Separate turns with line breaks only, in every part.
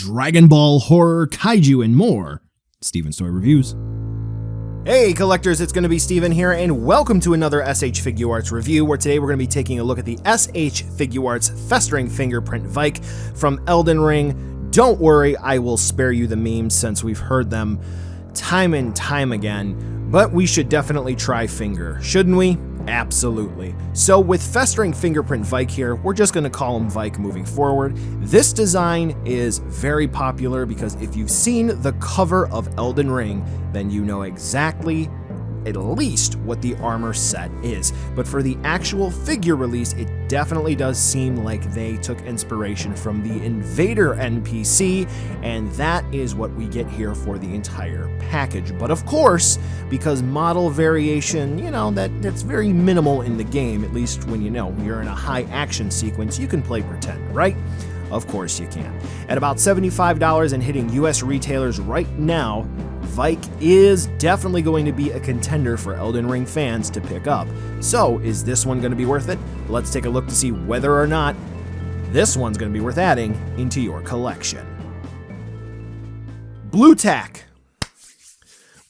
Dragon Ball, horror, kaiju, and more. Steven's Toy Reviews.
Hey collectors, it's going to be Steven here, and welcome to another SH Figuarts review, where today we're going to be taking a look at the SH Figuarts Festering Fingerprint Vyke from Elden Ring. Don't worry, I will spare you the memes since we've heard them time and time again, but we should definitely try Finger, shouldn't we? Absolutely. So with Festering Fingerprint Vyke here, we're just going to call him Vyke moving forward. This design is very popular because if you've seen the cover of Elden Ring, then you know exactly at least what the armor set is. But for the actual figure release, it definitely does seem like they took inspiration from the Invader NPC, and that is what we get here for the entire package. But of course, because model variation, that's very minimal in the game, at least when you're in a high action sequence, you can play pretend, right? Of course you can. At about $75 and hitting US retailers right now, Vyke is definitely going to be a contender for Elden Ring fans to pick up. So, is this one going to be worth it? Let's take a look to see whether or not this one's going to be worth adding into your collection. Blue tack.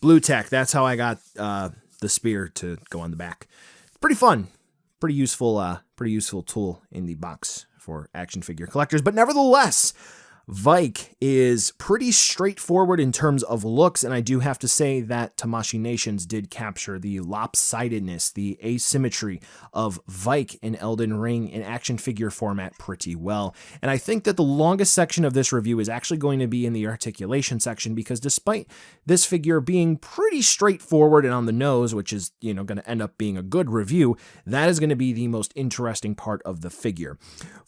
Blue tack, that's how I got the spear to go on the back. Pretty fun. Pretty useful tool in the box for action figure collectors, but nevertheless, Vyke is pretty straightforward in terms of looks, and I do have to say that Tamashii Nations did capture the lopsidedness, the asymmetry of Vyke in Elden Ring in action figure format pretty well. And I think that the longest section of this review is actually going to be in the articulation section, because despite this figure being pretty straightforward and on the nose, which is, going to end up being a good review, that is going to be the most interesting part of the figure.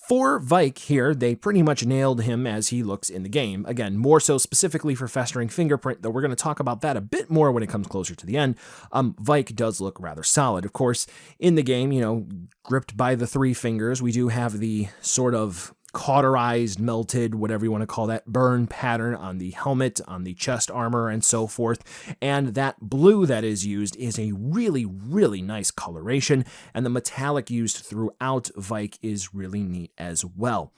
For Vyke here, they pretty much nailed him as he looks in the game. Again, more so specifically for Festering Fingerprint, though we're going to talk about that a bit more when it comes closer to the end. Vyke does look rather solid. Of course, in the game, gripped by the three fingers, we do have the sort of cauterized, melted, whatever you want to call that, burn pattern on the helmet, on the chest armor, and so forth. And that blue that is used is a really, really nice coloration, and the metallic used throughout Vyke is really neat as well.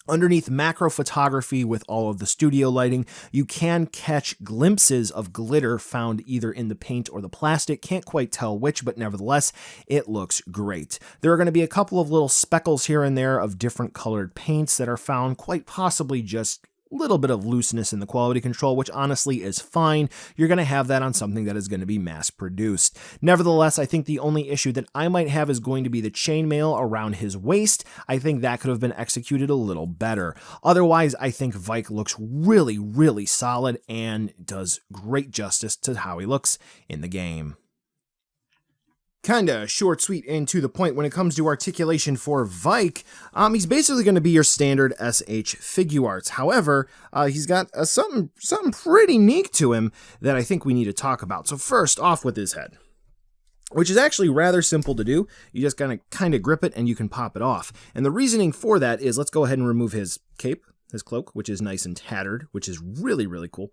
Underneath macro photography with all of the studio lighting, you can catch glimpses of glitter found either in the paint or the plastic. Can't quite tell which, but nevertheless, it looks great. There are going to be a couple of little speckles here and there of different colored paints that are found, quite possibly just little bit of looseness in the quality control, which honestly is fine. You're going to have that on something that is going to be mass produced. Nevertheless, I think the only issue that I might have is going to be the chainmail around his waist. I think that could have been executed a little better. Otherwise, I think Vyke looks really, really solid and does great justice to how he looks in the game. Kinda short, sweet, and to the point when it comes to articulation for Vyke. He's basically going to be your standard SH Figuarts. However, he's got something pretty unique to him that I think we need to talk about. So first off with his head, which is actually rather simple to do. You just gotta kind of grip it and you can pop it off. And the reasoning for that is, let's go ahead and remove his cape, his cloak, which is nice and tattered, which is really, really cool.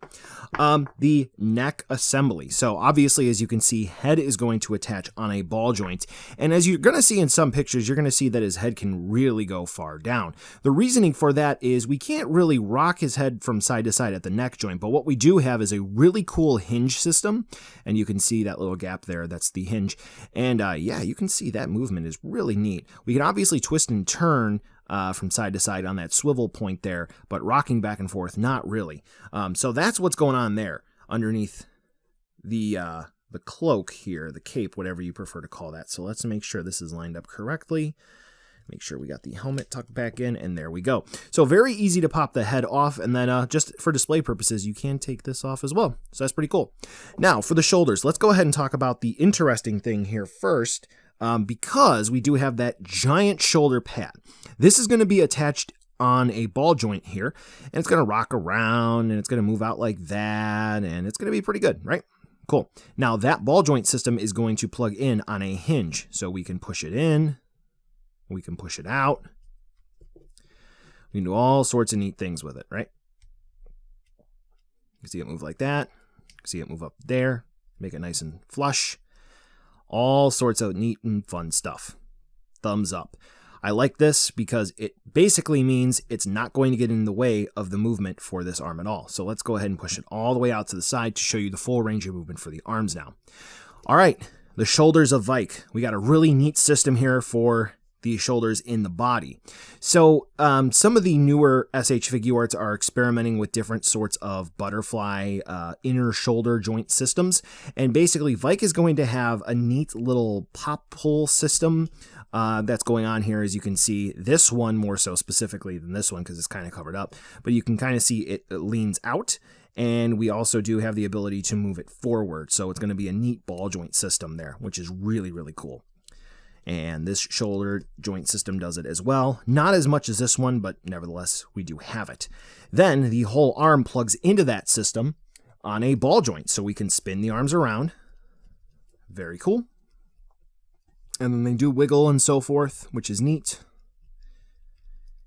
The neck assembly. So obviously, as you can see, head is going to attach on a ball joint. And as you're going to see in some pictures, you're going to see that his head can really go far down. The reasoning for that is we can't really rock his head from side to side at the neck joint, but what we do have is a really cool hinge system. And you can see that little gap there, that's the hinge. And yeah, you can see that movement is really neat. We can obviously twist and turn from side to side on that swivel point there, but rocking back and forth, not really. So that's what's going on there underneath the cloak here, the cape, whatever you prefer to call that. So let's make sure this is lined up correctly. Make sure we got the helmet tucked back in, and there we go. So very easy to pop the head off, and then just for display purposes, you can take this off as well. So that's pretty cool. Now, for the shoulders, let's go ahead and talk about the interesting thing here first, because we do have that giant shoulder pad. This is going to be attached on a ball joint here, and it's going to rock around, and it's going to move out like that, and it's going to be pretty good, right? Cool. Now, that ball joint system is going to plug in on a hinge, so we can push it in, we can push it out, we can do all sorts of neat things with it, right? You can see it move like that, you can see it move up there, make it nice and flush, all sorts of neat and fun stuff. Thumbs up. I like this because it basically means it's not going to get in the way of the movement for this arm at all. So let's go ahead and push it all the way out to the side to show you the full range of movement for the arms now. All right, the shoulders of Vyke. We got a really neat system here for the shoulders in the body. So some of the newer SH Figuarts are experimenting with different sorts of butterfly inner shoulder joint systems. And basically Vyke is going to have a neat little pop pull system that's going on here. As you can see, this one more so specifically than this one because it's kind of covered up, but you can kind of see it leans out. And we also do have the ability to move it forward. So it's going to be a neat ball joint system there, which is really, really cool. And this shoulder joint system does it as well. Not as much as this one, but nevertheless, we do have it. Then the whole arm plugs into that system on a ball joint, so we can spin the arms around. Very cool. And then they do wiggle and so forth, which is neat.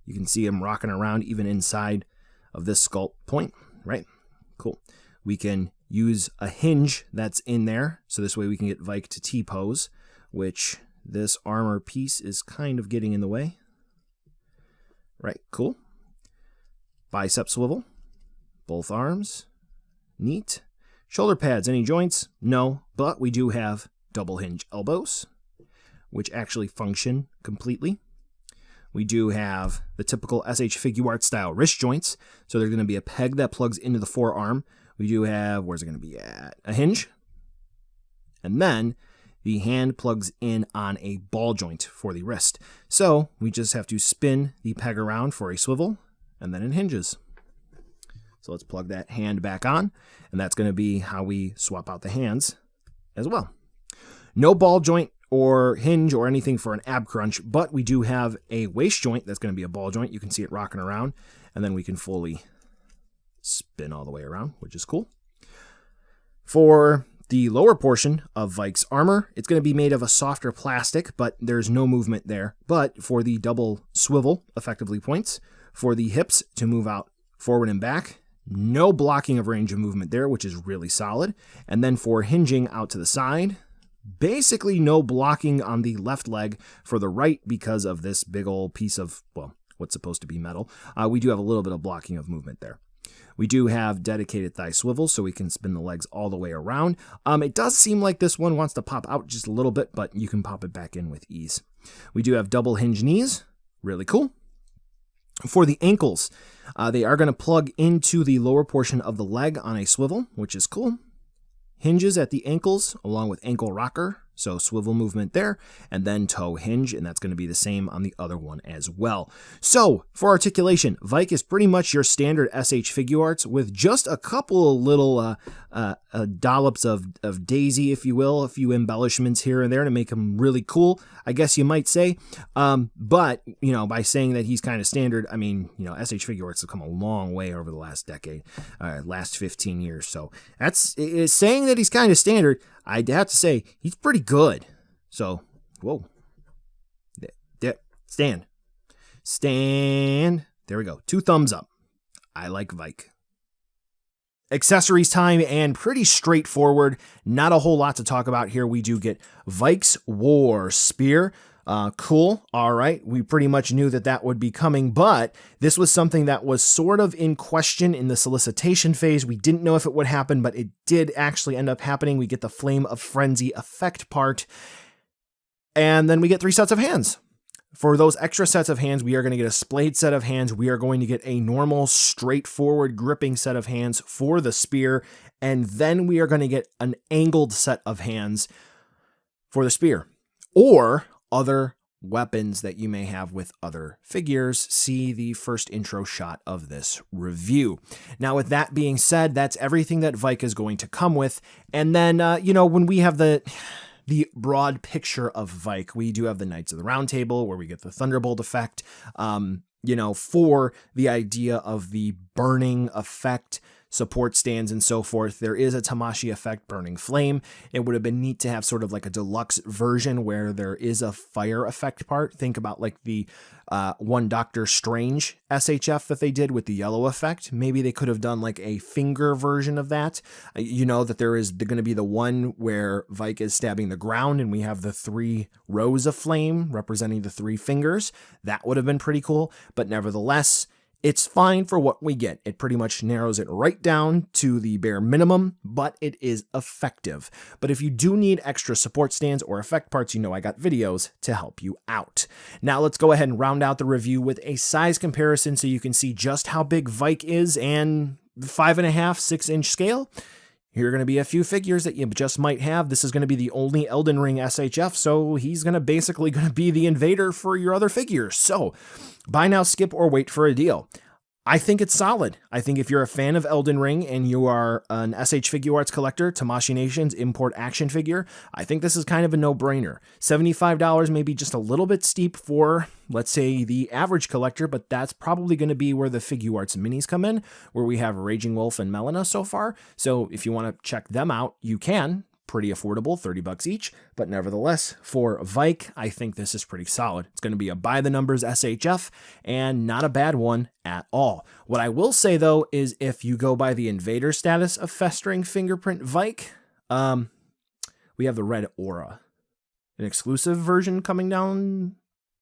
You can see them rocking around even inside of this sculpt point, right? Cool. We can use a hinge that's in there, so this way we can get Vyke to T-pose, which this armor piece is kind of getting in the way. Right, cool. Bicep swivel. Both arms. Neat. Shoulder pads, any joints? No, but we do have double hinge elbows, which actually function completely. We do have the typical SH Figuart style wrist joints. So there's going to be a peg that plugs into the forearm. We do have, where's it going to be at? A hinge. And then the hand plugs in on a ball joint for the wrist. So we just have to spin the peg around for a swivel, and then it hinges. So let's plug that hand back on, and that's going to be how we swap out the hands as well. No ball joint or hinge or anything for an ab crunch, but we do have a waist joint that's going to be a ball joint. You can see it rocking around, and then we can fully spin all the way around, which is cool. For the lower portion of Vyke's armor, it's going to be made of a softer plastic, but there's no movement there. But for the double swivel, effectively points, for the hips to move out forward and back, no blocking of range of movement there, which is really solid. And then for hinging out to the side, basically no blocking on the left leg for the right because of this big old piece of, well, what's supposed to be metal. We do have a little bit of blocking of movement there. We do have dedicated thigh swivels, so we can spin the legs all the way around. It does seem like this one wants to pop out just a little bit, but you can pop it back in with ease. We do have double hinge knees. Really cool. For the ankles, they are going to plug into the lower portion of the leg on a swivel, which is cool. Hinges at the ankles, along with ankle rocker, so swivel movement there, and then toe hinge, and that's going to be the same on the other one as well. So, for articulation, Vyke is pretty much your standard SH Figuarts with just a couple of little dollops of daisy, if you will, a few embellishments here and there to make them really cool, I guess you might say. But, you know, by saying that he's kind of standard, I mean, you know, SH Figuarts have come a long way over the last decade, last 15 years. So, it's saying that he's kind of standard. I'd have to say he's pretty good. So, whoa. Stand. There we go. 2 thumbs up. I like Vyke. Accessories time, and pretty straightforward. Not a whole lot to talk about here. We do get Vyke's War Spear. Cool. All right. We pretty much knew that that would be coming, but this was something that was sort of in question in the solicitation phase. We didn't know if it would happen, but it did actually end up happening. We get the Flame of Frenzy effect part, and then we get 3 sets of hands. For those extra sets of hands, we are going to get a splayed set of hands. We are going to get a normal, straightforward gripping set of hands for the spear, and then we are going to get an angled set of hands for the spear. Or other weapons that you may have with other figures. See the first intro shot of this review. Now, with that being said, that's everything that Vyke is going to come with. And then, you know, when we have the broad picture of Vyke, we do have the Knights of the Round Table where we get the Thunderbolt effect, you know, for the idea of the burning effect, support stands and so forth. There is a Tamashii effect burning flame. It would have been neat to have sort of like a deluxe version where there is a fire effect part. Think about like the one Doctor Strange SHF that they did with the yellow effect. Maybe they could have done like a finger version of that. You know that there is going to be the one where Vyke is stabbing the ground and we have the 3 rows of flame representing the 3 fingers. That would have been pretty cool, but nevertheless, it's fine for what we get. It pretty much narrows it right down to the bare minimum, but it is effective. But if you do need extra support stands or effect parts, you know I got videos to help you out. Now let's go ahead and round out the review with a size comparison so you can see just how big Vyke is and 5.5, 6 inch scale. Here are going to be a few figures that you just might have. This is going to be the only Elden Ring SHF, so he's basically going to be the invader for your other figures. So buy now, skip, or wait for a deal. I think it's solid. I think if you're a fan of Elden Ring and you are an SH Figuarts collector, Tamashii Nation's import action figure, I think this is kind of a no-brainer. $75 may be just a little bit steep for, let's say, the average collector, but that's probably going to be where the Figuarts minis come in, where we have Raging Wolf and Melina so far. So if you want to check them out, you can. Pretty affordable, $30 each, but nevertheless, for Vyke, I think this is pretty solid. It's going to be a by-the-numbers SHF, and not a bad one at all. What I will say, though, is if you go by the invader status of Festering Fingerprint Vyke, we have the Red Aura. An exclusive version coming down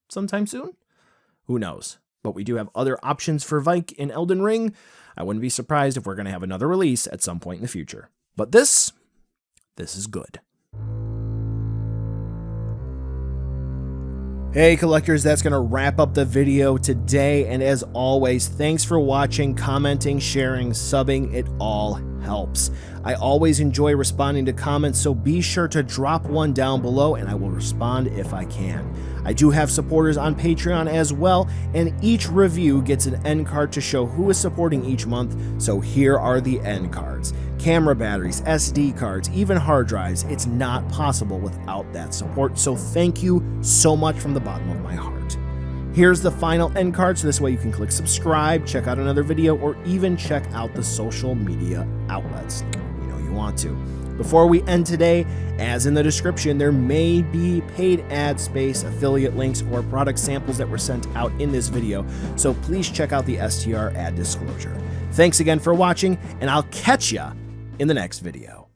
sometime soon? Who knows? But we do have other options for Vyke in Elden Ring. I wouldn't be surprised if we're going to have another release at some point in the future. But this is good. Hey collectors, that's going to wrap up the video today, and as always, thanks for watching, commenting, sharing, subbing. It all helps. I always enjoy responding to comments, so be sure to drop one down below and I will respond if I can. I do have supporters on Patreon as well, and each review gets an end card to show who is supporting each month, so here are the end cards. Camera batteries, SD cards, even hard drives. It's not possible without that support, so thank you so much from the bottom of my heart. Here's the final end card, so this way you can click subscribe, check out another video, or even check out the social media outlets. You know you want to. Before we end today, as in the description, there may be paid ad space, affiliate links, or product samples that were sent out in this video, so please check out the STR ad disclosure. Thanks again for watching, and I'll catch ya in the next video.